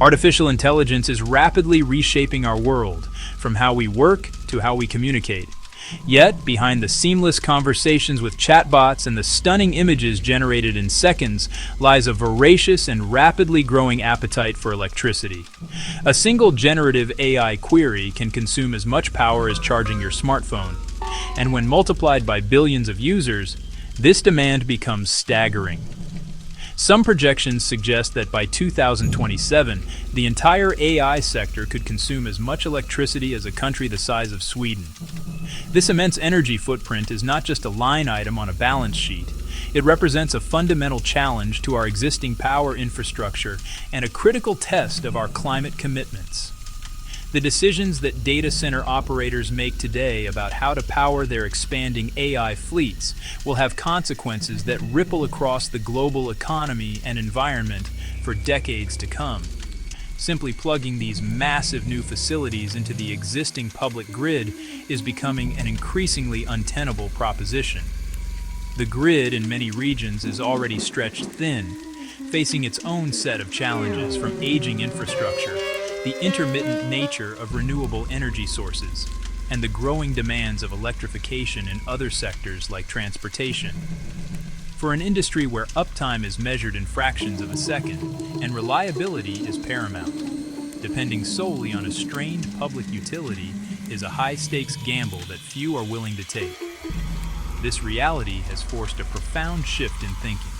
Artificial intelligence is rapidly reshaping our world, from how we work to how we communicate. Yet, behind the seamless conversations with chatbots and the stunning images generated in seconds lies a voracious and rapidly growing appetite for electricity. A single generative AI query can consume as much power as charging your smartphone, and when multiplied by billions of users, this demand becomes staggering. Some projections suggest that by 2027, the entire AI sector could consume as much electricity as a country the size of Sweden. This immense energy footprint is not just a line item on a balance sheet. It represents a fundamental challenge to our existing power infrastructure and a critical test of our climate commitments. The decisions that data center operators make today about how to power their expanding AI fleets will have consequences that ripple across the global economy and environment for decades to come. Simply plugging these massive new facilities into the existing public grid is becoming an increasingly untenable proposition. The grid in many regions is already stretched thin, facing its own set of challenges from aging infrastructure, the intermittent nature of renewable energy sources, and the growing demands of electrification in other sectors like transportation. For an industry where uptime is measured in fractions of a second and reliability is paramount, depending solely on a strained public utility is a high-stakes gamble that few are willing to take. This reality has forced a profound shift in thinking.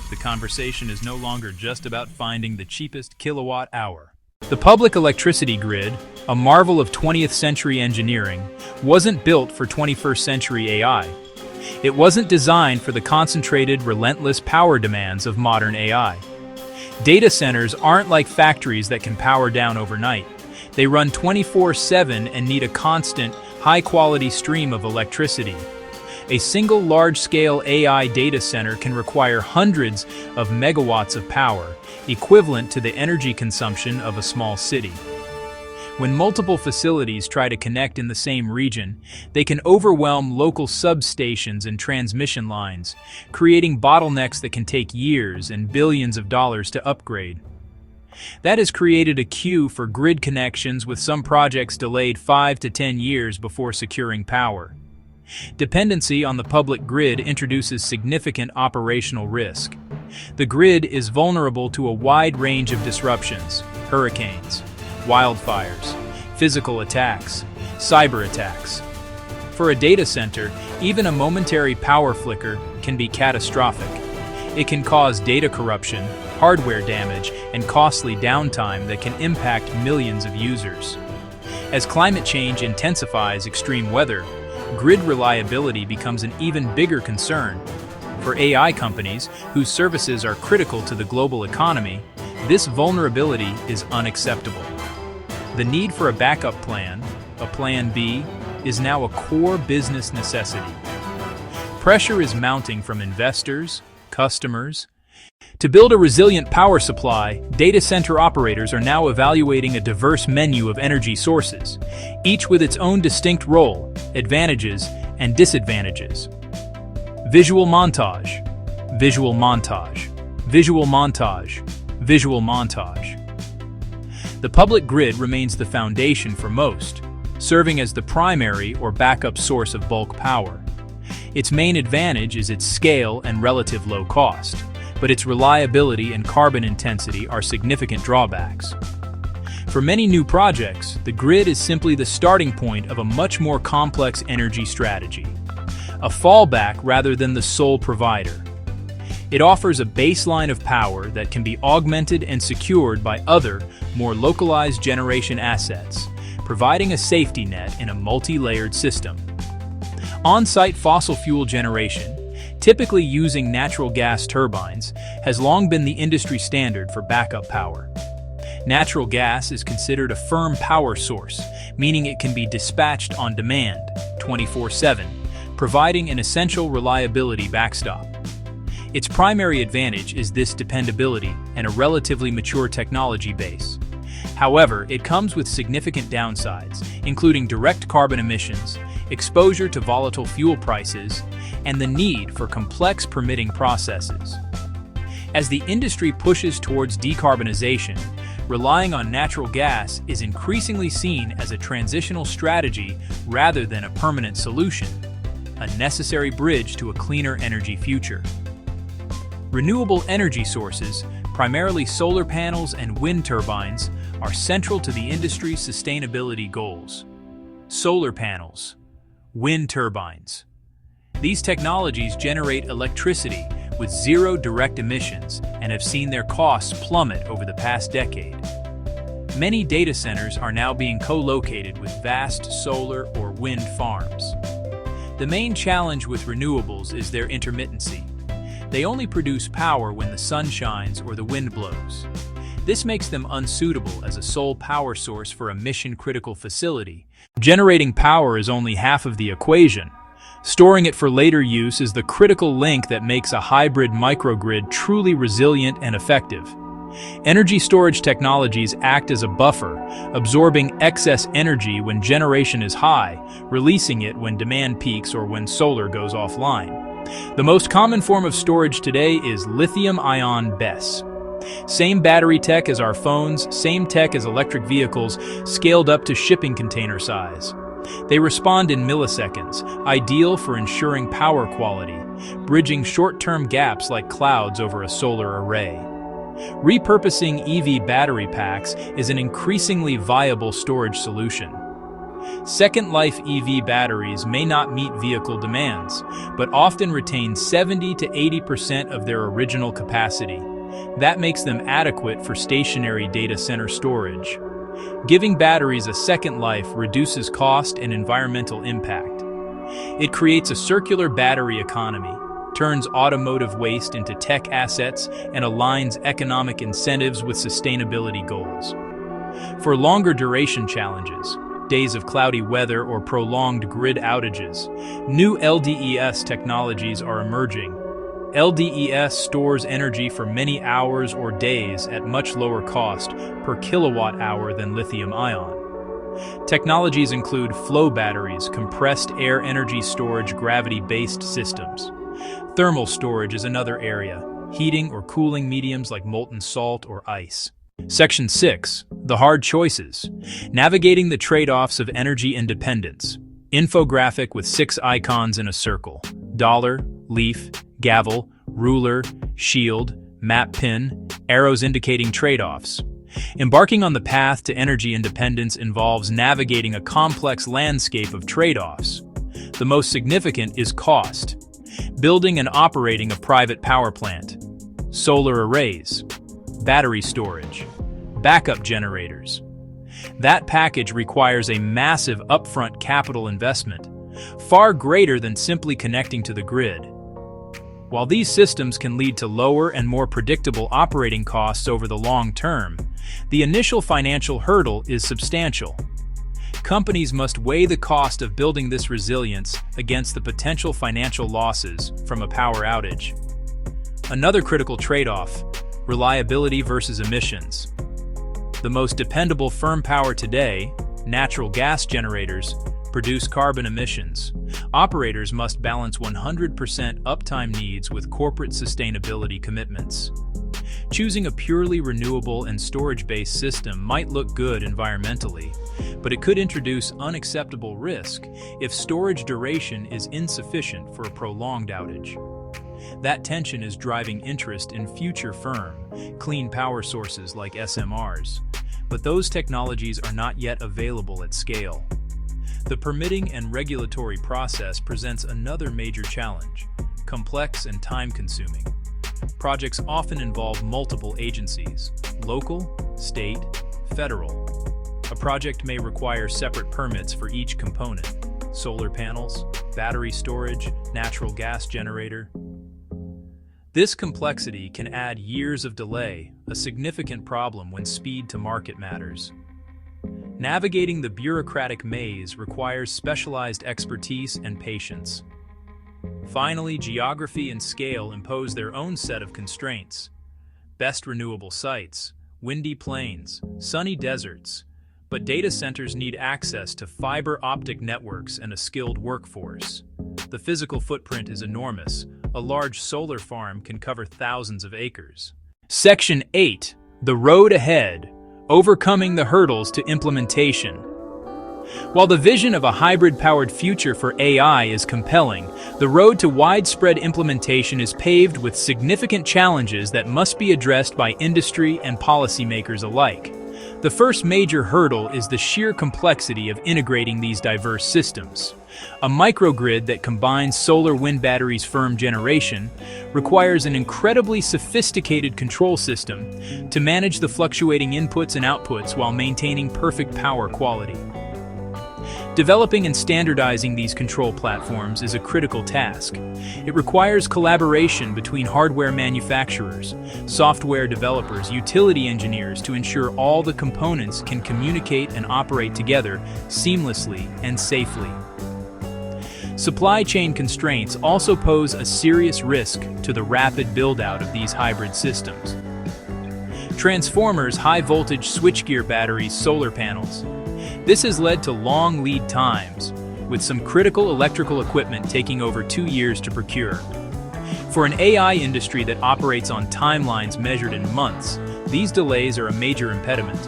The conversation is no longer just about finding the cheapest kilowatt hour. The public electricity grid, a marvel of 20th century engineering, wasn't built for 21st century AI. It wasn't designed for the concentrated, relentless power demands of modern AI. Data centers aren't like factories that can power down overnight. They run 24/7 and need a constant, high-quality stream of electricity. A single large-scale AI data center can require hundreds of megawatts of power, equivalent to the energy consumption of a small city. When multiple facilities try to connect in the same region, they can overwhelm local substations and transmission lines, creating bottlenecks that can take years and billions of dollars to upgrade. That has created a queue for grid connections, with some projects delayed 5 to 10 years before securing power. Dependency on the public grid introduces significant operational risk. The grid is vulnerable to a wide range of disruptions: hurricanes, wildfires, physical attacks, cyber attacks. For a data center, even a momentary power flicker can be catastrophic. It can cause data corruption, hardware damage, and costly downtime that can impact millions of users. As climate change intensifies extreme weather, grid reliability becomes an even bigger concern. For AI companies, whose services are critical to the global economy, this vulnerability is unacceptable. The need for a backup plan, a plan B, is now a core business necessity. Pressure is mounting from investors, customers. To build a resilient power supply, data center operators are now evaluating a diverse menu of energy sources, each with its own distinct role, advantages, and disadvantages. Visual montage, visual montage, visual montage, visual montage. The public grid remains the foundation for most, serving as the primary or backup source of bulk power. Its main advantage is its scale and relative low cost, but its reliability and carbon intensity are significant drawbacks. For many new projects, the grid is simply the starting point of a much more complex energy strategy, a fallback rather than the sole provider. It offers a baseline of power that can be augmented and secured by other, more localized generation assets, providing a safety net in a multi-layered system. On-site fossil fuel generation, typically using natural gas turbines, has long been the industry standard for backup power. Natural gas is considered a firm power source, meaning it can be dispatched on demand, 24/7, providing an essential reliability backstop. Its primary advantage is this dependability and a relatively mature technology base. However, it comes with significant downsides, including direct carbon emissions, exposure to volatile fuel prices, and the need for complex permitting processes. As the industry pushes towards decarbonization, relying on natural gas is increasingly seen as a transitional strategy rather than a permanent solution, a necessary bridge to a cleaner energy future. Renewable energy sources, primarily solar panels and wind turbines, are central to the industry's sustainability goals. Solar panels, wind turbines. These technologies generate electricity with zero direct emissions and have seen their costs plummet over the past decade. Many data centers are now being co-located with vast solar or wind farms. The main challenge with renewables is their intermittency. They only produce power when the sun shines or the wind blows. This makes them unsuitable as a sole power source for a mission-critical facility. Generating power is only half of the equation. Storing it for later use is the critical link that makes a hybrid microgrid truly resilient and effective. Energy storage technologies act as a buffer, absorbing excess energy when generation is high, releasing it when demand peaks or when solar goes offline. The most common form of storage today is lithium-ion BESS. Same battery tech as our phones, same tech as electric vehicles, scaled up to shipping container size. They respond in milliseconds, ideal for ensuring power quality, bridging short-term gaps like clouds over a solar array. Repurposing EV battery packs is an increasingly viable storage solution. Second-life EV batteries may not meet vehicle demands, but often retain 70 to 80% of their original capacity. That makes them adequate for stationary data center storage. Giving batteries a second life reduces cost and environmental impact. It creates a circular battery economy, turns automotive waste into tech assets, and aligns economic incentives with sustainability goals. For longer duration challenges, days of cloudy weather or prolonged grid outages, new LDES technologies are emerging. LDES stores energy for many hours or days at much lower cost per kilowatt hour than lithium-ion. Technologies include flow batteries, compressed air energy storage, gravity-based systems. Thermal storage is another area, heating or cooling mediums like molten salt or ice. Section 6. The hard choices. Navigating the trade-offs of energy independence. Infographic with 6 icons in a circle. Dollar, leaf, gavel, ruler, shield, map pin, arrows indicating trade-offs. Embarking on the path to energy independence involves navigating a complex landscape of trade-offs. The most significant is cost. Building and operating a private power plant. Solar arrays. Battery storage. Backup generators. That package requires a massive upfront capital investment, far greater than simply connecting to the grid. While these systems can lead to lower and more predictable operating costs over the long term, the initial financial hurdle is substantial. Companies must weigh the cost of building this resilience against the potential financial losses from a power outage. Another critical trade-off: reliability versus emissions. The most dependable firm power today, natural gas generators, produce carbon emissions. Operators must balance 100% uptime needs with corporate sustainability commitments. Choosing a purely renewable and storage-based system might look good environmentally, but it could introduce unacceptable risk if storage duration is insufficient for a prolonged outage. That tension is driving interest in future firm, clean power sources like SMRs, but those technologies are not yet available at scale. The permitting and regulatory process presents another major challenge, complex and time-consuming. Projects often involve multiple agencies, local, state, federal. A project may require separate permits for each component: solar panels, battery storage, natural gas generator. This complexity can add years of delay, a significant problem when speed to market matters. Navigating the bureaucratic maze requires specialized expertise and patience. Finally, geography and scale impose their own set of constraints. Best renewable sites, windy plains, sunny deserts, but data centers need access to fiber optic networks and a skilled workforce. The physical footprint is enormous. A large solar farm can cover thousands of acres. Section 8. The road ahead. overcoming the hurdles to implementation. While the vision of a hybrid-powered future for AI is compelling, the road to widespread implementation is paved with significant challenges that must be addressed by industry and policymakers alike. The first major hurdle is the sheer complexity of integrating these diverse systems. A microgrid that combines solar wind batteries' firm generation requires an incredibly sophisticated control system to manage the fluctuating inputs and outputs while maintaining perfect power quality. Developing and standardizing these control platforms is a critical task. It requires collaboration between hardware manufacturers, software developers, utility engineers to ensure all the components can communicate and operate together seamlessly and safely. Supply chain constraints also pose a serious risk to the rapid build-out of these hybrid systems. Transformers, high-voltage switchgear batteries, solar panels. This has led to long lead times, with some critical electrical equipment taking over 2 years to procure. For an AI industry that operates on timelines measured in months, these delays are a major impediment.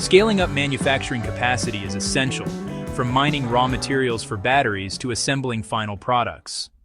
Scaling up manufacturing capacity is essential, from mining raw materials for batteries to assembling final products.